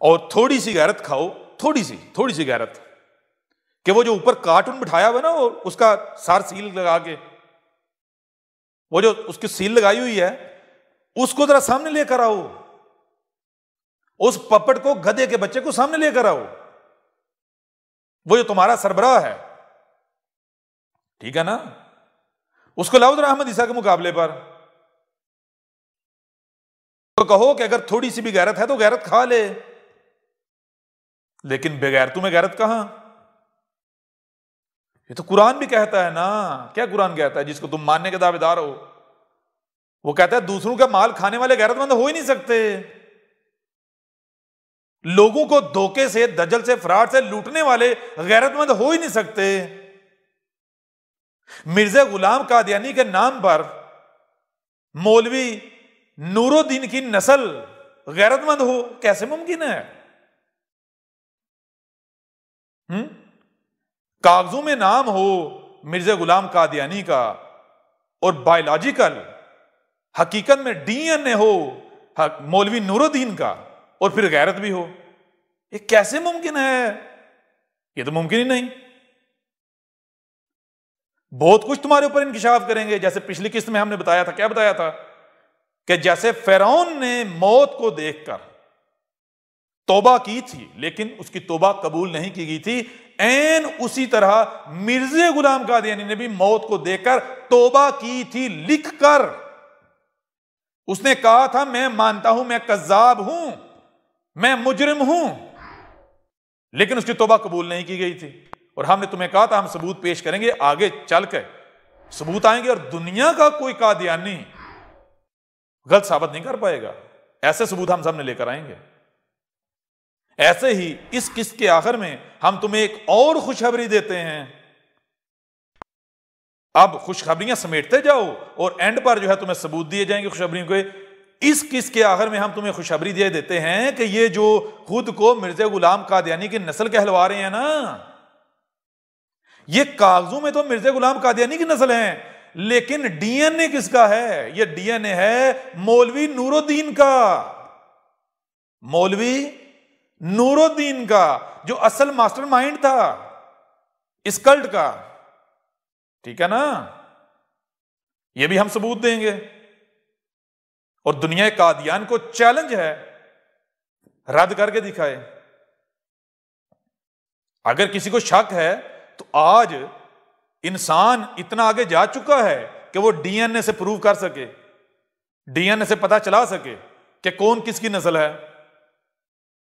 और थोड़ी सी गैरत खाओ, थोड़ी सी गैरत, कि वो जो ऊपर कार्टून बिठाया हुआ ना, उसका सार सील लगा के, वो जो उसकी सील लगाई हुई है, उसको जरा सामने लेकर आओ, उस पपट को, गधे के बच्चे को सामने लेकर आओ, वो जो तुम्हारा सरबराह है, ठीक है ना, उसको लाओ जरा अहमद ईसा के मुकाबले पर, तो कहो कि अगर थोड़ी सी भी गैरत है तो गैरत खा ले। लेकिन बेगैरतों में गैरत कहां? ये तो कुरान भी कहता है ना। क्या कुरान कहता है, जिसको तुम मानने के दावेदार हो? वो कहता है दूसरों का माल खाने वाले गैरतमंद हो ही नहीं सकते। लोगों को धोखे से, दजल से, फ्रॉड से लूटने वाले गैरतमंद हो ही नहीं सकते। मिर्जा गुलाम कादियानी के नाम पर मौलवी नूरुद्दीन की नस्ल गैरतमंद हो, कैसे मुमकिन है? कागजों में नाम हो मिर्जा गुलाम कादियानी का और बायोलॉजिकल हकीकत में डीएनए हो मौलवी नूरुद्दीन का, और फिर गैरत भी हो, ये कैसे मुमकिन है? ये तो मुमकिन ही नहीं। बहुत कुछ तुम्हारे ऊपर इंकिशाफ करेंगे, जैसे पिछली किस्त में हमने बताया था। क्या बताया था? कि जैसे फिरौन ने मौत को देखकर तौबा की थी, लेकिन उसकी तौबा कबूल नहीं की गई थी, ऐन उसी तरह मिर्जा गुलाम कादियानी ने भी मौत को देखकर तौबा की थी, लिखकर। उसने कहा था, मैं मानता हूं मैं कज्जाब हूं, मैं मुजरिम हूं, लेकिन उसकी तौबा कबूल नहीं की गई थी। और हमने तुम्हें कहा था हम सबूत पेश करेंगे, आगे चल के सबूत आएंगे और दुनिया का कोई कादियानी गलत साबित नहीं कर पाएगा। ऐसे सबूत हम सामने लेकर आएंगे। ऐसे ही इस किस्त के आखिर में हम तुम्हें एक और खुशखबरी देते हैं। अब खुशखबरियां समेटते जाओ और एंड पर जो है तुम्हें सबूत दिए जाएंगे खुशखबरियों के। इस किस्त के आखिर में हम तुम्हें खुशखबरी दे देते हैं कि ये जो खुद को मिर्जा गुलाम कादियानी की नस्ल कहलवा रहे हैं ना, ये कागजों में तो मिर्जा गुलाम कादियानी की नस्ल है, लेकिन डीएनए किसका है? ये डीएनए है मौलवी नूरुद्दीन का। मौलवी नूरुद्दीन का, जो असल मास्टरमाइंड था इस कल्ट का। ठीक है ना? यह भी हम सबूत देंगे। और दुनिया कादियान को चैलेंज है, रद्द करके दिखाए। अगर किसी को शक है तो आज इंसान इतना आगे जा चुका है कि वो डीएनए से प्रूव कर सके, डीएनए से पता चला सके कि कौन किसकी नस्ल है।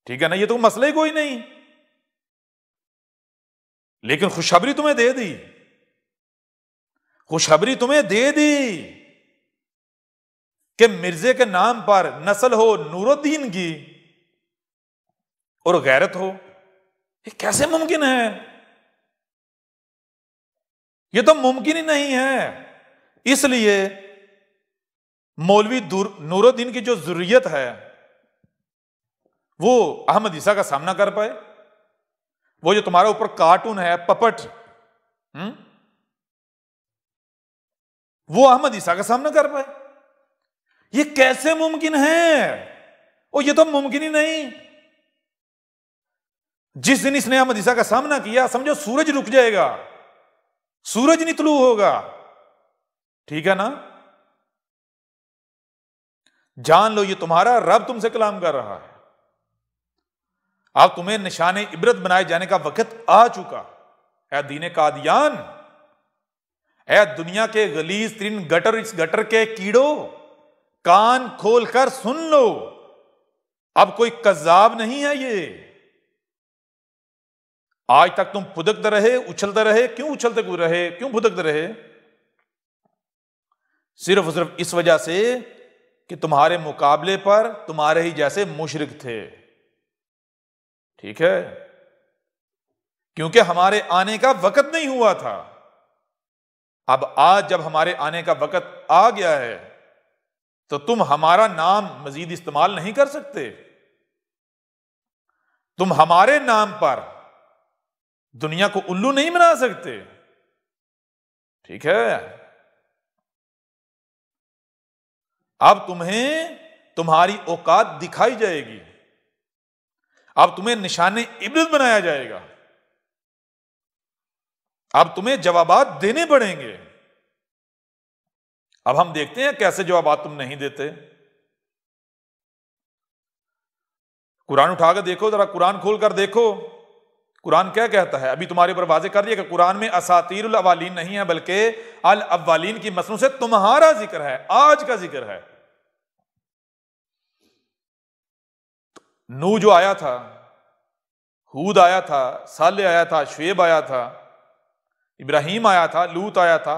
ठीक है ना? ये तो मसला ही कोई नहीं। लेकिन खुशखबरी तुम्हें दे दी, खुशखबरी तुम्हें दे दी कि मिर्जे के नाम पर नस्ल हो नूरुद्दीन की और गैरत हो। ये कैसे मुमकिन है? ये तो मुमकिन ही नहीं है। इसलिए मौलवी नूरुद्दीन की जो जुर्रियत है वो अहमद ईसा का सामना कर पाए। वो जो तुम्हारे ऊपर कार्टून है, पपट, वो अहमद ईसा का सामना कर पाए। ये कैसे मुमकिन है? और ये तो मुमकिन ही नहीं। जिस दिन इसने अहमद ईसा का सामना किया, समझो सूरज रुक जाएगा, सूरज नहीं तुलू होगा। ठीक है ना? जान लो ये तुम्हारा रब तुमसे कलाम कर रहा है। अब तुम्हें निशाने इबरत बनाए जाने का वक्त आ चुका है। दीन कादियान, ऐ दुनिया के गलीज तरीन गटर, इस गटर के कीड़ो, कान खोलकर सुन लो। अब कोई कज़्ज़ाब नहीं है ये। आज तक तुम फुदकते रहे, उछलते रहे। क्यों उछलते रहे, क्यों फुदकते रहे? सिर्फ और सिर्फ इस वजह से कि तुम्हारे मुकाबले पर तुम्हारे ही जैसे मुशरिक थे। ठीक है? क्योंकि हमारे आने का वक्त नहीं हुआ था। अब आज जब हमारे आने का वक्त आ गया है तो तुम हमारा नाम मजीद इस्तेमाल नहीं कर सकते। तुम हमारे नाम पर दुनिया को उल्लू नहीं बना सकते। ठीक है? अब तुम्हें तुम्हारी औकात दिखाई जाएगी। अब तुम्हें निशाने इब्रत बनाया जाएगा, अब तुम्हें जवाबात देने पड़ेंगे। अब हम देखते हैं कैसे जवाबात तुम नहीं देते। कुरान उठाकर देखो, जरा कुरान खोलकर देखो, कुरान क्या कहता है। अभी तुम्हारे ऊपर वाज़ेह कर दिया कि कुरान में असातीरुल अवालीन नहीं है, बल्कि अल अव्वालीन की मसनू से तुम्हारा जिक्र है, आज का जिक्र है। नूह जो आया था, हूद आया था, साले आया था, शुएब आया था, इब्राहिम आया था, लूत आया था,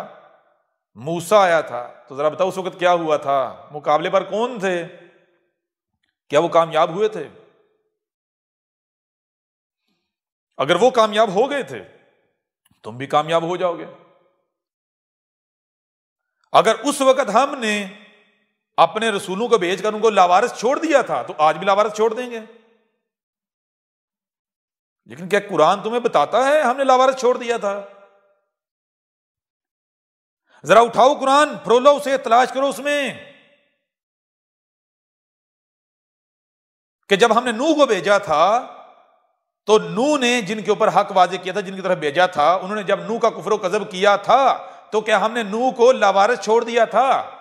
मूसा आया था। तो जरा बताओ उस वक्त क्या हुआ था, मुकाबले पर कौन थे, क्या वो कामयाब हुए थे? अगर वो कामयाब हो गए थे तुम भी कामयाब हो जाओगे। अगर उस वक्त हमने अपने रसूलों को भेजकर उनको लावारिस छोड़ दिया था तो आज भी लावारिस छोड़ देंगे। लेकिन क्या कुरान तुम्हें बताता है हमने लावारिस छोड़ दिया था? जरा उठाओ कुरान, फरोलो उसे, तलाश करो उसमें कि जब हमने नूह को भेजा था तो नूह ने जिनके ऊपर हक वाज़ेह किया था, जिनकी तरफ भेजा था, उन्होंने जब नूह का कुफ्र व कज़ब किया था तो क्या हमने नूह को लावारिस छोड़ दिया था?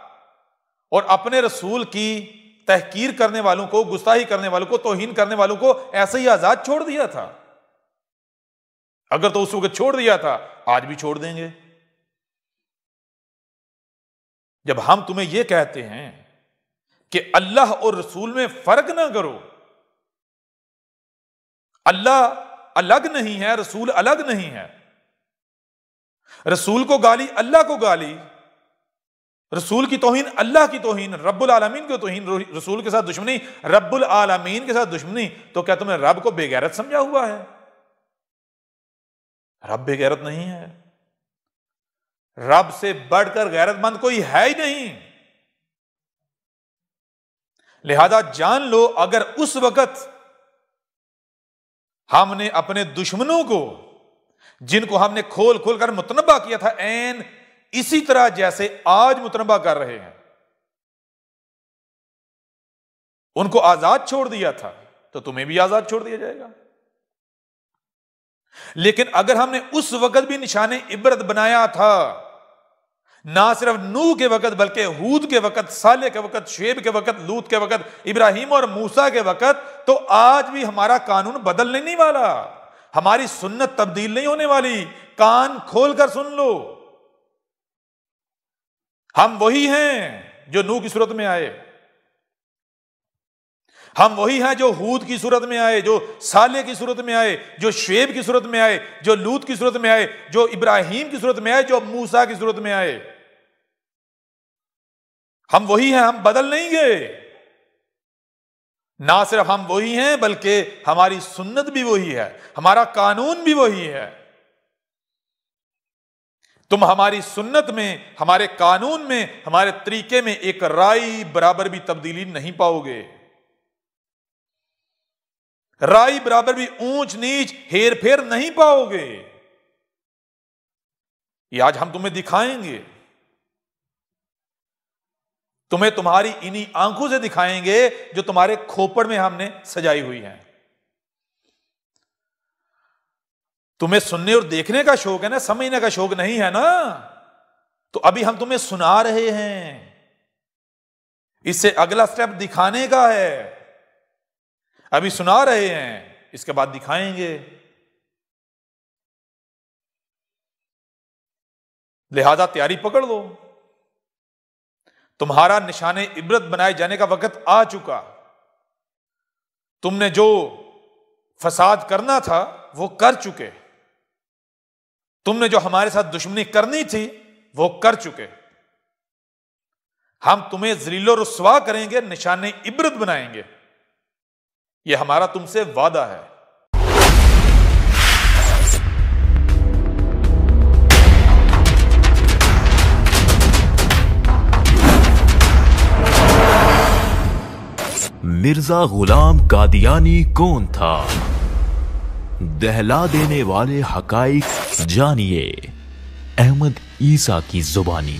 और अपने रसूल की तहकीर करने वालों को, गुस्ताही करने वालों को, तौहीन करने वालों को ऐसे ही आजाद छोड़ दिया था? अगर तो उस वक्त छोड़ दिया था आज भी छोड़ देंगे। जब हम तुम्हें यह कहते हैं कि अल्लाह और रसूल में फर्क ना करो, अल्लाह अलग नहीं है, रसूल अलग नहीं है, रसूल को गाली अल्लाह को गाली, रसूल की तौहीन अल्लाह की तौहीन, रब्बुल आलमीन की तौहीन, रसूल के साथ दुश्मनी, रब्बुल आलमीन के साथ दुश्मनी, तो क्या तुम्हें रब को बेगैरत समझा हुआ है? रब बेगैरत नहीं है, रब से बढ़कर गैरतमंद कोई है ही नहीं। लिहाजा जान लो, अगर उस वक्त हमने अपने दुश्मनों को, जिनको हमने खोल खोल कर मुतनबा किया था, ऐन इसी तरह जैसे आज मुतनबा कर रहे हैं, उनको आजाद छोड़ दिया था तो तुम्हें भी आजाद छोड़ दिया जाएगा। लेकिन अगर हमने उस वक्त भी निशाने इबरत बनाया था, ना सिर्फ नूह के वक्त बल्कि हूद के वक्त, साले के वक्त, शुएब के वक्त, लूत के वक्त, इब्राहिम और मूसा के वक्त, तो आज भी हमारा कानून बदलने नहीं वाला, हमारी सुन्नत तब्दील नहीं होने वाली। कान खोलकर सुन लो, हम वही हैं जो नूह की सूरत में आए, हम वही हैं जो हूद की सूरत में आए, जो साले की सूरत में आए, जो शुएब की सूरत में आए, जो लूत की सूरत में आए, जो इब्राहिम की सूरत में आए, जो मूसा की सूरत में आए। हम वही हैं, हम बदल नहीं गए। ना सिर्फ हम वही हैं बल्कि हमारी सुन्नत भी वही है, हमारा कानून भी वही है। तुम हमारी सुन्नत में, हमारे कानून में, हमारे तरीके में एक राई बराबर भी तब्दीली नहीं पाओगे। राई बराबर भी ऊंच नीच, हेर फेर नहीं पाओगे। ये आज हम तुम्हें दिखाएंगे, तुम्हें तुम्हारी इन्हीं आंखों से दिखाएंगे जो तुम्हारे खोपड़ में हमने सजाई हुई हैं। तुम्हें सुनने और देखने का शौक है ना, समझने का शौक नहीं है ना, तो अभी हम तुम्हें सुना रहे हैं, इससे अगला स्टेप दिखाने का है। अभी सुना रहे हैं, इसके बाद दिखाएंगे। लिहाजा तैयारी पकड़ लो, तुम्हारा निशाने इबरत बनाए जाने का वक्त आ चुका। तुमने जो फसाद करना था वो कर चुके, तुमने जो हमारे साथ दुश्मनी करनी थी वो कर चुके। हम तुम्हें ज़लील रुस्वा करेंगे, निशाने इबरत बनाएंगे, यह हमारा तुमसे वादा है। मिर्जा गुलाम कादियानी कौन था? दहला देने वाले हकाइक जानिए अहमद ईसा की जुबानी।